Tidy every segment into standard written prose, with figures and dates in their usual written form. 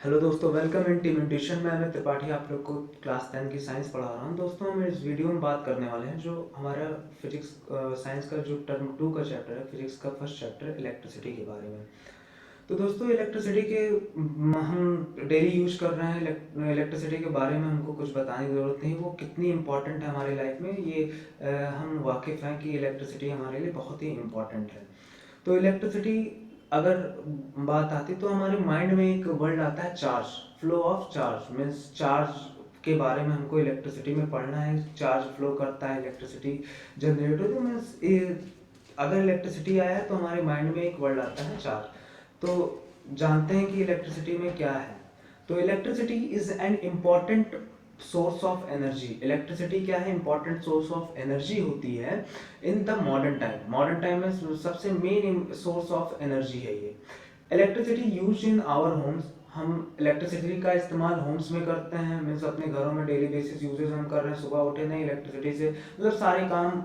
Hello दोस्तों, welcome in team tuition में। मैं त्रिपाठी आप लोग को क्लास 10 की साइंस पढ़ा रहा हूँ। दोस्तों, हम इस वीडियो में बात करने वाले हैं जो हमारा फिजिक्स साइंस का जो टर्म 2 का चैप्टर है, फिजिक्स का फर्स्ट चैप्टर इलेक्ट्रिसिटी के बारे में। तो दोस्तों, इलेक्ट्रिसिटी के हम डेली यूज कर रहे हैं। इलेक्ट्रिसिटी के बारे में हमको कुछ बताने की ज़रूरत नहीं, वो कितनी इंपॉर्टेंट है हमारी लाइफ में, ये हम वाकिफ़ हैं कि इलेक्ट्रिसिटी हमारे लिए बहुत ही इम्पॉर्टेंट है। तो इलेक्ट्रिसिटी अगर बात आती तो हमारे माइंड में एक वर्ड आता है charge, flow of charge. Means charge के बारे में हमको इलेक्ट्रिसिटी में पढ़ना है। चार्ज फ्लो करता है, इलेक्ट्रिसिटी जनरेट होती है। मीन्स अगर इलेक्ट्रिसिटी आया है तो हमारे माइंड में एक वर्ड आता है चार्ज। तो जानते हैं कि इलेक्ट्रिसिटी में क्या है। तो electricity is an important source of energy. Electricity क्या है? इंपॉर्टेंट सोर्स ऑफ एनर्जी होती है in the modern time. Modern time में सबसे मेन सोर्स ऑफ एनर्जी है ये। Electricity use in our homes. हम इलेक्ट्रिसिटी का इस्तेमाल होम्स में करते हैं। मीन्स अपने घरों में डेली बेसिस यूजेस हम कर रहे हैं। सुबह उठे नहीं, इलेक्ट्रिसिटी से मतलब सारे काम,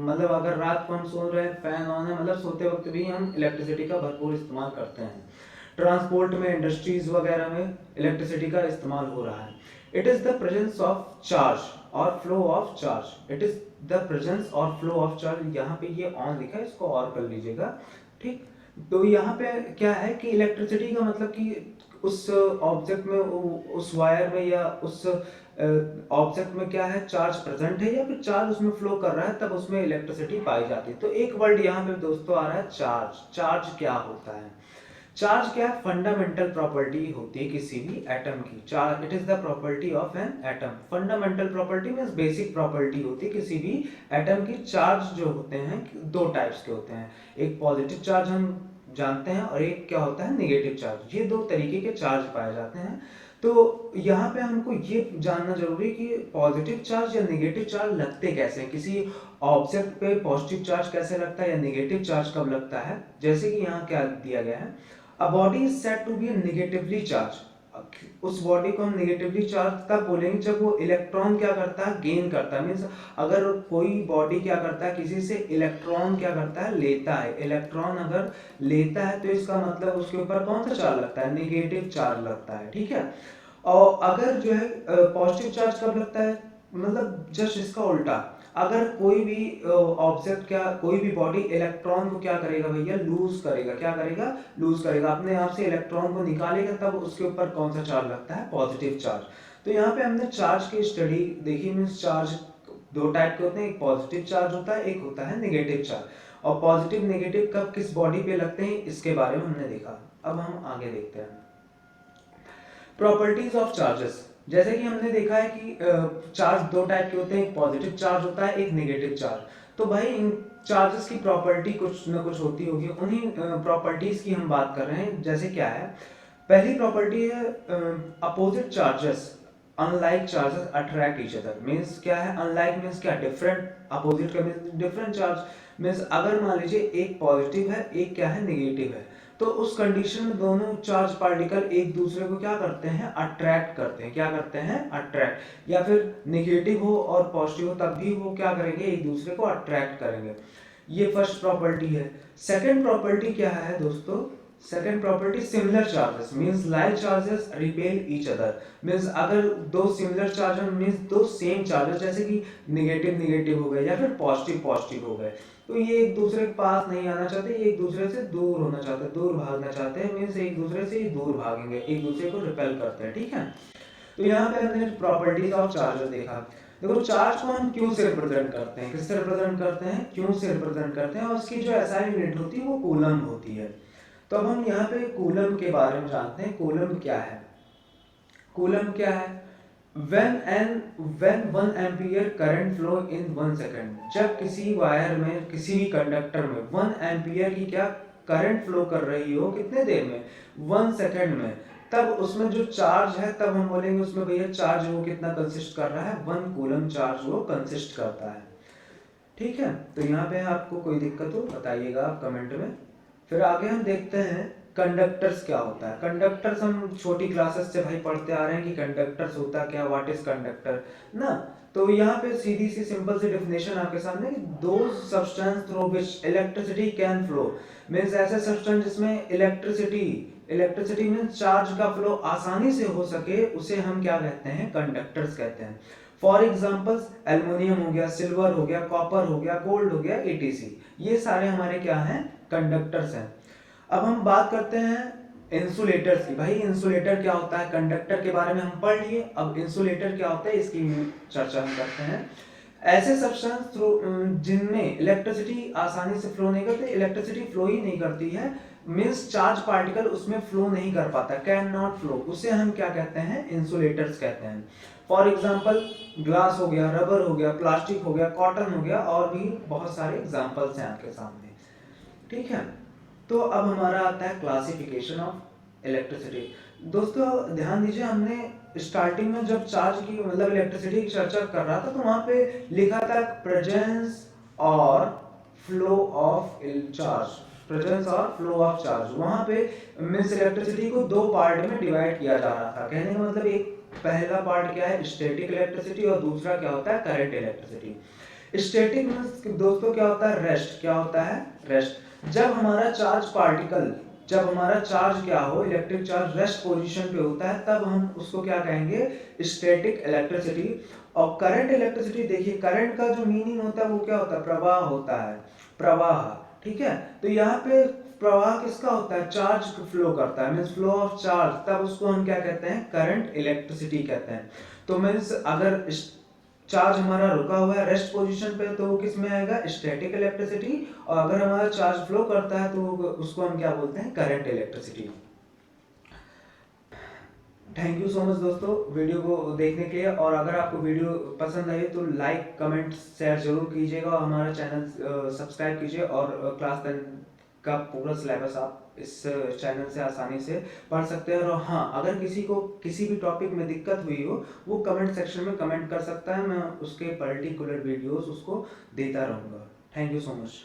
मतलब अगर रात को हम सो रहे हैं, फैन ऑन है, मतलब सोते वक्त भी हम इलेक्ट्रिसिटी का भरपूर इस्तेमाल करते हैं। ट्रांसपोर्ट में, इंडस्ट्रीज वगैरह में इलेक्ट्रिसिटी का इस्तेमाल हो रहा है। It is the presence of charge और flow of charge. It is the presence और फ्लो ऑफ चार्ज। यहाँ पे ये ऑन लिखा है, इसको और कर लीजिएगा, ठीक। तो यहाँ पे क्या है कि इलेक्ट्रिसिटी का मतलब कि उस ऑब्जेक्ट में, उस वायर में या उस ऑब्जेक्ट में क्या है, चार्ज प्रेजेंट है या फिर चार्ज उसमें फ्लो कर रहा है, तब उसमें इलेक्ट्रिसिटी पाई जाती है। तो एक वर्ड यहाँ पे दोस्तों आ रहा है चार्ज। चार्ज क्या होता है? चार्ज क्या है? फंडामेंटल प्रॉपर्टी होती है किसी भी एटम की। Charge it is the property of an atom. Fundamental property means basic property होती है किसी भी एटम की। चार्ज जो होते हैं दो टाइप्स के होते हैं। एक पॉजिटिव चार्ज हम जानते हैं और एक क्या होता है, नेगेटिव चार्ज। ये दो तरीके के चार्ज पाए जाते हैं। तो यहाँ पे हमको ये जानना जरूरी है कि पॉजिटिव चार्ज या नेगेटिव चार्ज लगते कैसे हैं। किसी ऑब्जेक्ट पे पॉजिटिव चार्ज कैसे लगता है या नेगेटिव चार्ज कब लगता है। जैसे कि यहाँ क्या दिया गया है, a body is said to be negatively charge. उस बॉडी को हम नेगेटिवली चार्ज तब बोलेंगे जब वो इलेक्ट्रॉन क्या करता है, गेन करता है। मीन्स अगर कोई बॉडी क्या करता है, किसी से इलेक्ट्रॉन क्या करता है, लेता है। इलेक्ट्रॉन अगर लेता है तो इसका मतलब उसके ऊपर कौन सा चार्ज लगता है, नेगेटिव चार्ज लगता है, ठीक है। और अगर जो है पॉजिटिव चार्ज कब लगता है, मतलब जस्ट इसका उल्टा। अगर कोई भी ऑब्जेक्ट, क्या कोई भी बॉडी इलेक्ट्रॉन को क्या करेगा भैया, लूज करेगा। क्या करेगा? लूज करेगा, अपने आप से इलेक्ट्रॉन को निकालेगा, तब उसके ऊपर कौन सा चार्ज लगता है, पॉजिटिव चार्ज। तो यहाँ पे हमने चार्ज की स्टडी देखी। मीन्स चार्ज दो टाइप के होते हैं, एक पॉजिटिव चार्ज होता है, एक होता है नेगेटिव चार्ज। और पॉजिटिव नेगेटिव कब किस बॉडी पे लगते हैं, इसके बारे में हमने देखा। अब हम आगे देखते हैं प्रॉपर्टीज ऑफ चार्जेस। जैसे कि हमने देखा है कि चार्ज दो टाइप के होते हैं, एक पॉजिटिव चार्ज होता है, एक नेगेटिव चार्ज। तो भाई इन चार्जेस की प्रॉपर्टी कुछ ना कुछ होती होगी, उन्हीं प्रॉपर्टीज की हम बात कर रहे हैं। जैसे क्या है, पहली प्रॉपर्टी है opposite charges unlike charges attract each other. Means क्या है, अनलाइक मींस क्या, डिफरेंट। अपोजिट का मींस डिफरेंट चार्ज। मींस अगर मान लीजिए एक पॉजिटिव है, एक क्या है, नेगेटिव है, तो उस कंडीशन में दोनों चार्ज पार्टिकल एक दूसरे को क्या करते हैं, अट्रैक्ट करते हैं। क्या करते हैं? अट्रैक्ट। या फिर नेगेटिव हो और पॉजिटिव हो तब भी वो क्या करेंगे, एक दूसरे को अट्रैक्ट करेंगे। ये फर्स्ट प्रॉपर्टी है। सेकंड प्रॉपर्टी क्या है दोस्तों, second property similar charges means like charges repel each other. Means अगर दो सिमिलर चार्जेस मींस दो सेम चार्जेस, जैसे कि नेगेटिव नेगेटिव हो गए या फिर पॉजिटिव पॉजिटिव हो गए, तो ये एक दूसरे के पास नहीं आना चाहते, ये एक दूसरे से दूर होना चाहते हैं, दूर भागना चाहते हैं। मींस एक दूसरे से ही दूर भागेंगे, एक दूसरे को रिपेल करते हैं, ठीक है। तो यहाँ पे हमने प्रॉपर्टीज ऑफ चार्जेस देखा। देखो चार्ज को हम क्यों से रिप्रेजेंट करते हैं, किससे रिप्रेजेंट करते हैं, क्यों से रिप्रेजेंट करते हैं, और उसकी जो एसआई यूनिट होती है वो कूलम होती है। तो अब हम यहाँ पे कूलम के बारे में जानते हैं। कूलम क्या है? कूलम क्या है? when 1 ampere current flow in 1 second. जब किसी वायर में, किसी भी कंडक्टर में 1 एम्पियर की क्या करंट फ्लो कर रही हो, कितने देर में, 1 सेकेंड में, तब उसमें जो चार्ज है, तब हम बोलेंगे उसमें भैया चार्ज वो कितना कंसिस्ट कर रहा है, 1 कूलम चार्ज वो कंसिस्ट करता है, ठीक है। तो यहाँ पे आपको कोई दिक्कत हो बताइएगा आप कमेंट में। फिर आगे हम देखते हैं कंडक्टर्स क्या होता है। कंडक्टर्स हम छोटी क्लासेस से भाई पढ़ते आ रहे हैं कि कंडक्टर्स होता क्या, व्हाट इज कंडक्टर ना। तो यहाँ पे सीधी सी सिंपल सी डेफिनेशन आपके सामने कि दो substance through which electricity can flow. Means ऐसे सब्सटेंस जिसमें इलेक्ट्रिसिटी इलेक्ट्रिसिटी में चार्ज का फ्लो आसानी से हो सके उसे हम क्या कहते हैं, कंडक्टर्स कहते हैं। फॉर एग्जाम्पल्स एल्युमिनियम हो गया, सिल्वर हो गया, कॉपर हो गया, गोल्ड हो गया, एटीसी, ये सारे हमारे क्या हैं, कंडक्टर्स हैं। अब हम बात करते हैं इंसुलेटर्स की। भाई इंसुलेटर क्या होता है, कंडक्टर के बारे में हम पढ़ लिए, अब इंसुलेटर क्या होता है इसकी चर्चा हम करते हैं। ऐसे सब्सटेंस जिनमें इलेक्ट्रिसिटी आसानी से फ्लो नहीं करती, इलेक्ट्रिसिटी फ्लो ही नहीं करती है, मींस चार्ज पार्टिकल उसमें फ्लो नहीं कर पाता, कैन नॉट फ्लो, उसे हम क्या कहते हैं, इंसुलेटर्स कहते हैं। फॉर एग्जाम्पल ग्लास हो गया, रबर हो गया, प्लास्टिक हो गया, कॉटन हो गया, और भी बहुत सारे एग्जाम्पल्स हैं आपके सामने। ठीक है, तो अब हमारा आता है क्लासिफिकेशन ऑफ इलेक्ट्रिसिटी। दोस्तों ध्यान दीजिए, हमने स्टार्टिंग में जब चार्ज की मतलब इलेक्ट्रिसिटी की चर्चा कर रहा था तो वहां पे लिखा था प्रेजेंस और फ्लो ऑफ चार्ज, प्रेजेंस और फ्लो ऑफ चार्ज। वहां पे मींस इलेक्ट्रिसिटी को दो पार्ट में डिवाइड किया जा रहा था। कहने का मतलब एक पहला पार्ट क्या है, स्टैटिक इलेक्ट्रिसिटी, और दूसरा क्या होता है, करंट इलेक्ट्रिसिटी। स्टैटिक मींस दोस्तों क्या होता है, रेस्ट। क्या होता है, रेस्ट। जब हमारा चार्ज पार्टिकल, जब हमारा चार्ज क्या हो, इलेक्ट्रिक चार्ज रेस्ट पोजीशन पे होता है, तब हम उसको क्या कहेंगे, स्टैटिक इलेक्ट्रिसिटी। और करंट इलेक्ट्रिसिटी, देखिए करंट का जो मीनिंग होता है वो क्या होता है, प्रवाह होता है, प्रवाह। ठीक है, तो यहाँ पे प्रवाह किसका होता है, चार्ज फ्लो करता है, मींस फ्लो ऑफ चार्ज, तब उसको हम क्या कहते हैं, करंट इलेक्ट्रिसिटी कहते हैं। तो मींस अगर चार्ज हमारा रुका हुआ है रेस्ट पोजीशन पे तो वो किस में आएगा, स्टैटिक इलेक्ट्रिसिटी, और अगर हमारा चार्ज फ्लो करता है तो उसको हम क्या बोलते हैं, current electricity. Thank you so much दोस्तों वीडियो को देखने के लिए, और अगर आपको वीडियो पसंद आई तो लाइक कमेंट शेयर जरूर कीजिएगा, और हमारा चैनल सब्सक्राइब कीजिए, और क्लास 10 का पूरा सिलेबस आप इस चैनल से आसानी से पढ़ सकते हैं। और हाँ, अगर किसी को किसी भी टॉपिक में दिक्कत हुई हो वो कमेंट सेक्शन में कमेंट कर सकता है, मैं उसके पर्टिकुलर वीडियोस उसको देता रहूँगा। Thank you so much.